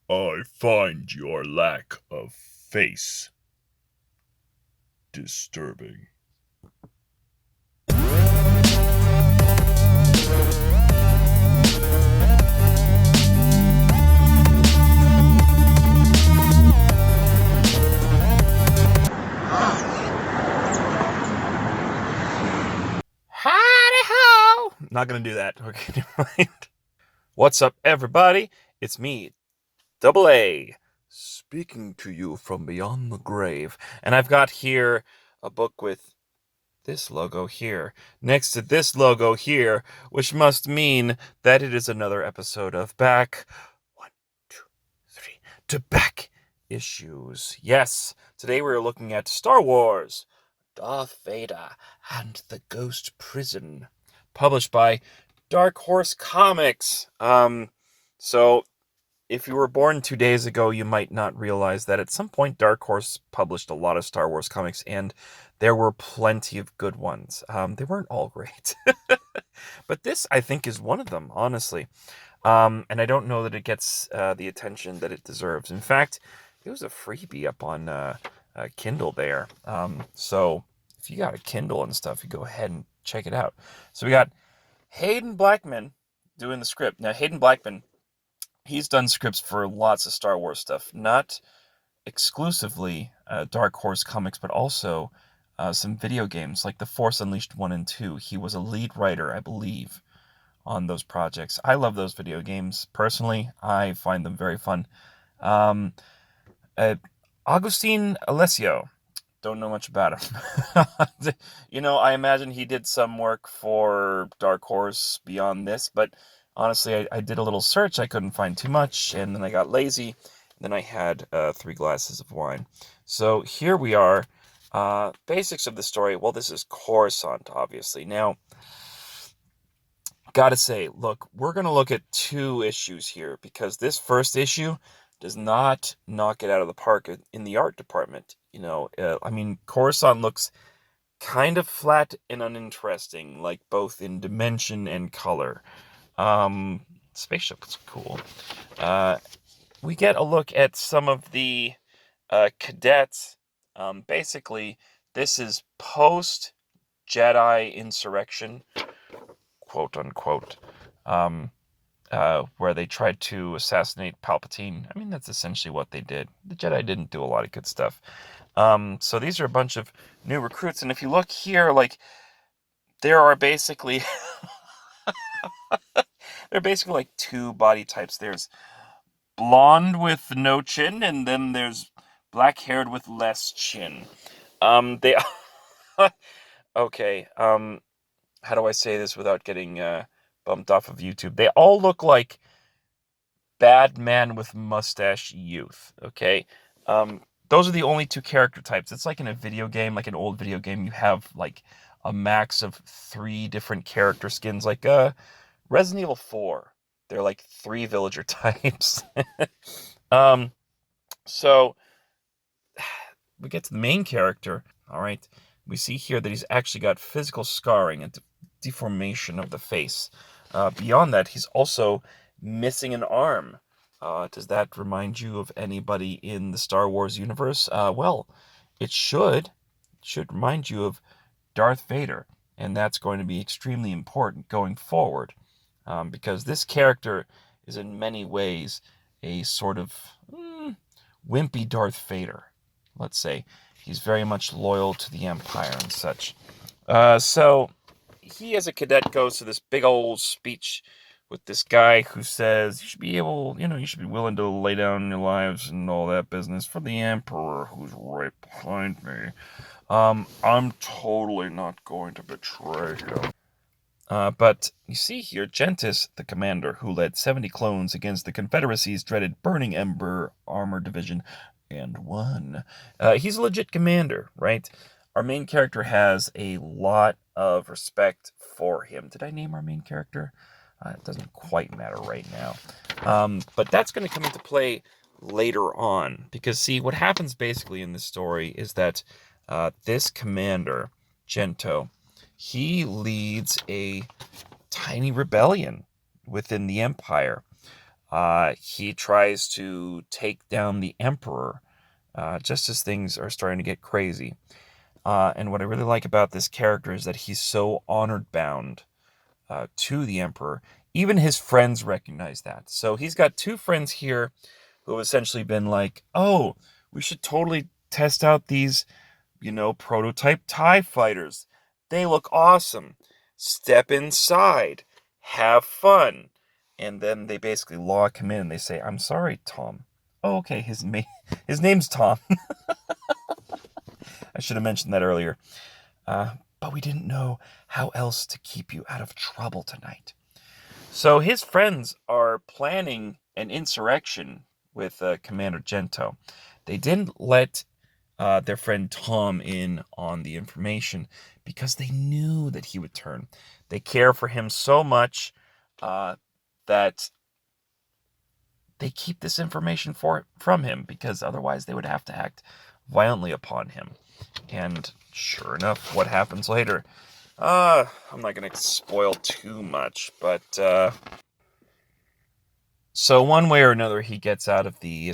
I find your lack of face disturbing. Howdy ho! Not gonna do that. Okay, never mind. What's up, everybody? It's me, Double A, speaking to you from beyond the grave. And I've got here a book with this logo here next to this logo here, which must mean that it is another episode of Back. One, two, three. To Back issues. Yes, today we're looking at Star Wars, Darth Vader, and the Ghost Prison, published by Dark Horse Comics. So if you were born 2 days ago, you might not realize that at some point Dark Horse published a lot of Star Wars comics, and there were plenty of good ones. They weren't all great, but this I think is one of them, honestly. And I don't know that it gets the attention that it deserves. In fact, it was a freebie up on Kindle there. So if you got a Kindle and stuff, you go ahead and check it out. So we got Hayden Blackman doing the script. Now, Hayden Blackman, he's done scripts for lots of Star Wars stuff, not exclusively Dark Horse comics, but also some video games like The Force Unleashed 1 and 2. He was a lead writer, I believe, on those projects. I love those video games. Personally, I find them very fun. Um, Augustine Alessio, don't know much about him. I imagine he did some work for Dark Horse beyond this, but honestly, I did a little search. I couldn't find too much, and then I got lazy. Then I had 3 glasses of wine. So here we are. Basics of the story. Well, this is Coruscant, obviously. Now, gotta say, look, we're going to look at 2 issues here because this first issue does not knock it out of the park in the art department. Coruscant looks kind of flat and uninteresting, like both in dimension and color. Spaceship is cool. We get a look at some of the cadets. Basically, this is post Jedi insurrection, quote unquote, where they tried to assassinate Palpatine. I mean, that's essentially what they did. The Jedi didn't do a lot of good stuff. So these are a bunch of new recruits, and if you look here, like, there are basically like 2 body types. There's blonde with no chin, and then there's black-haired with less chin. They okay. How do I say this without getting bumped off of YouTube? They all look like bad man with mustache youth. Okay. Those are the only 2 character types. It's like in a video game, like an old video game, you have like a max of 3 different character skins, like Resident Evil 4. They're like 3 villager types. So we get to the main character. All right. We see here that he's actually got physical scarring and deformation of the face. Beyond that, he's also missing an arm. Does that remind you of anybody in the Star Wars universe? Well, it should remind you of Darth Vader, and that's going to be extremely important going forward, because this character is in many ways a sort of wimpy Darth Vader, let's say. He's very much loyal to the Empire and such. So he, as a cadet, goes to this big old speech with this guy who says you should be willing to lay down your lives and all that business for the Emperor, who's right behind me. I'm totally not going to betray him. But you see here, Gentis, the commander, who led 70 clones against the Confederacy's dreaded Burning Ember Armor Division, and won. He's a legit commander, right? Our main character has a lot of respect for him. Did I name our main character? It doesn't quite matter right now. But that's going to come into play later on. Because, see, what happens basically in this story is that this commander, Gento, he leads a tiny rebellion within the Empire. he tries to take down the Emperor just as things are starting to get crazy. And what I really like about this character is that he's so honored bound to the Emperor. Even his friends recognize that. So he's got two friends here who have essentially been like, oh, we should totally test out these, prototype TIE fighters. They look awesome. Step inside. Have fun. And then they basically lock him in and they say, I'm sorry, Tom. Oh, okay, his name's Tom. I should have mentioned that earlier. But we didn't know how else to keep you out of trouble tonight. So his friends are planning an insurrection with Commander Gento. They didn't let their friend Tom in on the information because they knew that he would turn. They care for him so much that they keep this information from him, because otherwise they would have to act violently upon him. And sure enough, what happens later? I'm not going to spoil too much, but so one way or another, he gets out of the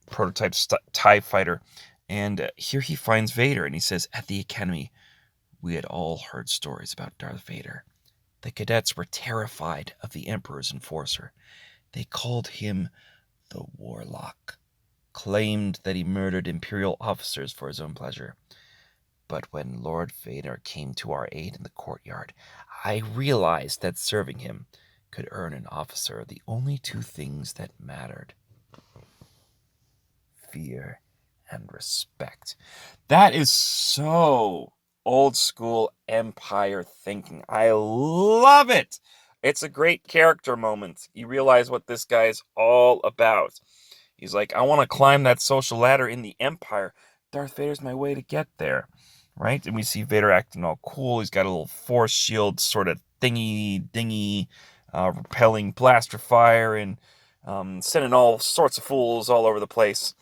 prototype TIE fighter, and here he finds Vader, and he says, at the Academy, we had all heard stories about Darth Vader. The cadets were terrified of the Emperor's enforcer. They called him the Warlock, claimed that he murdered Imperial officers for his own pleasure. But when Lord Vader came to our aid in the courtyard, I realized that serving him could earn an officer the only two things that mattered: fear and respect. That is so old school Empire thinking. I love it. It's a great character moment. You realize what this guy is all about. He's like, I want to climb that social ladder in the Empire. Darth Vader's my way to get there. Right? And we see Vader acting all cool. He's got a little force shield sort of dingy, repelling blaster fire, and sending all sorts of fools all over the place.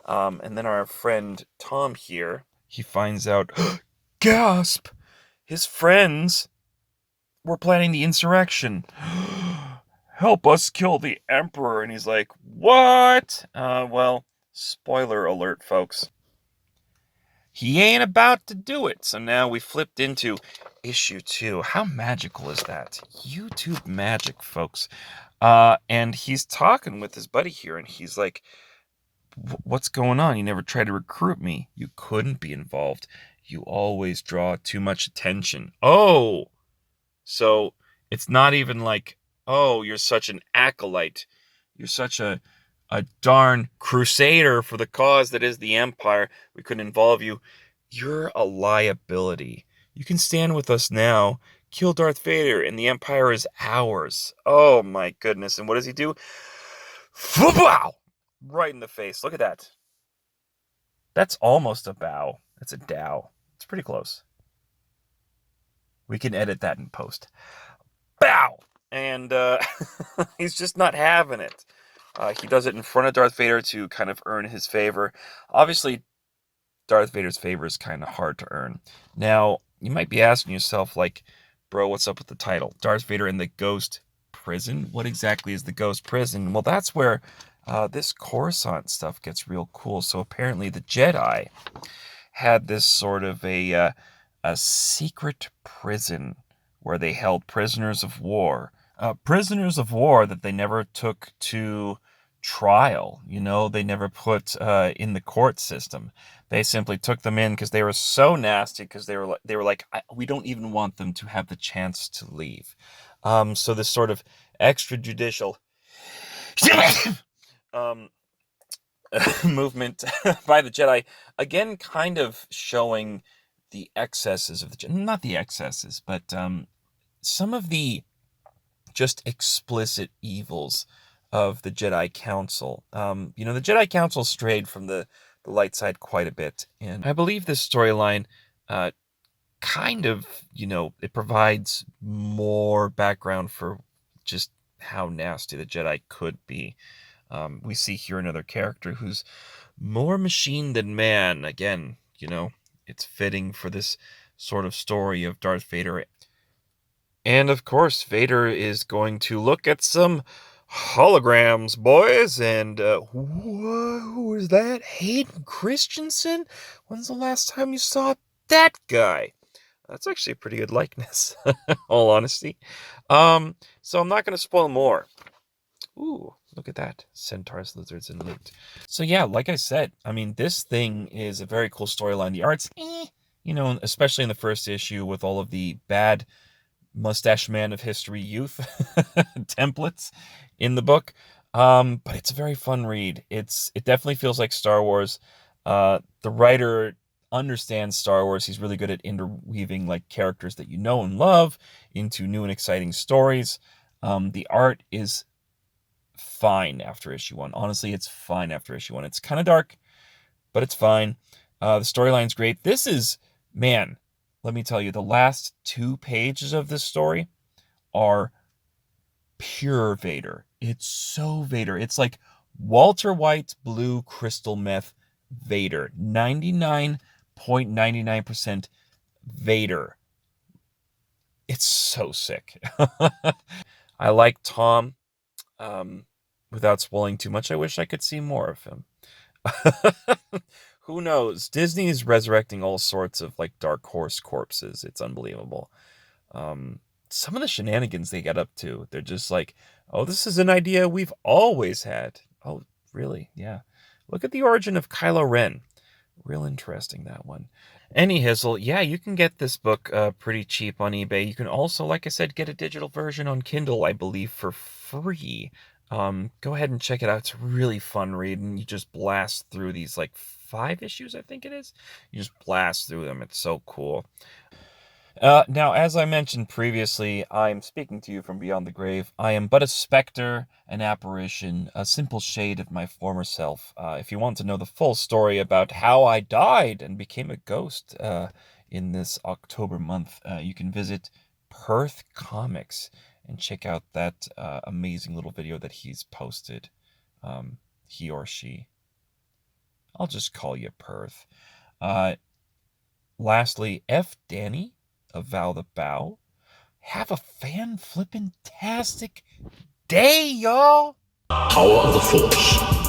And then our friend Tom here, he finds out, gasp! His friends were planning the insurrection. Help us kill the Emperor. And he's like, what? Well, spoiler alert, folks. He ain't about to do it. So now we flipped into issue 2. How magical is that? YouTube magic, folks. And he's talking with his buddy here, and he's like, what's going on? You never tried to recruit me. You couldn't be involved. You always draw too much attention. Oh, so it's not even like, oh, you're such an acolyte. You're such a darn crusader for the cause that is the Empire. We couldn't involve you. You're a liability. You can stand with us now, kill Darth Vader, and the Empire is ours. Oh my goodness. And what does he do? Wow! Right in the face. Look at that. That's almost a bow. That's a dow. It's pretty close. We can edit that in post. Bow! And he's just not having it. He does it in front of Darth Vader to kind of earn his favor. Obviously, Darth Vader's favor is kind of hard to earn. Now, you might be asking yourself, like, bro, what's up with the title? Darth Vader in the Ghost Prison? What exactly is the Ghost Prison? Well, that's where this Coruscant stuff gets real cool. So apparently the Jedi had this sort of a secret prison where they held prisoners of war. Prisoners of war that they never took to trial. They never put in the court system. They simply took them in because they were so nasty, because they were like, we don't even want them to have the chance to leave. So this sort of extrajudicial movement by the Jedi, again, kind of showing the excesses of the Jedi. Not the excesses, but some of the just explicit evils of the Jedi Council. The Jedi Council strayed from the light side quite a bit. And I believe this storyline kind of, it provides more background for just how nasty the Jedi could be. We see here another character who's more machine than man. Again, it's fitting for this sort of story of Darth Vader. And of course, Vader is going to look at some Holograms, boys, and who is that? Hayden Christensen? When's the last time you saw that guy? That's actually a pretty good likeness, all honesty. So I'm not going to spoil more. Ooh, look at that. Centaurs, lizards, and loot. So yeah, like I said, I mean, this thing is a very cool storyline. The art's, especially in the first issue with all of the bad mustache man of history youth templates in the book. But it's a very fun read. It definitely feels like Star Wars. The writer understands Star Wars. He's really good at interweaving like characters that you know and love into new and exciting stories. The art is fine after issue 1. Honestly, it's fine after issue 1. It's kind of dark, but it's fine. The storyline's great. This is, man, let me tell you, the last 2 pages of this story are pure Vader. It's so Vader. It's like Walter White's blue crystal meth Vader. 99.99% Vader. It's so sick. I like Tom. Without spoiling too much, I wish I could see more of him. Who knows? Disney is resurrecting all sorts of like dark horse corpses. It's unbelievable. Some of the shenanigans they get up to, they're just like, oh, this is an idea we've always had. Oh, really? Yeah. Look at the origin of Kylo Ren. Real interesting, that one. Any hizzle, yeah, you can get this book pretty cheap on eBay. You can also, like I said, get a digital version on Kindle, I believe, for free. Go ahead and check it out. It's a really fun read, and you just blast through these like 5 issues, I think it is. You just blast through them. It's so cool. Now, as I mentioned previously, I'm speaking to you from beyond the grave. I am but a specter, an apparition, a simple shade of my former self. If you want to know the full story about how I died and became a ghost in this October month, you can visit Perth Comics and check out that amazing little video that he's posted. He or she. I'll just call you Perth. Lastly, F. Danny. Avow the bow. Have a fan-flippin-tastic day, y'all. Power of the Force.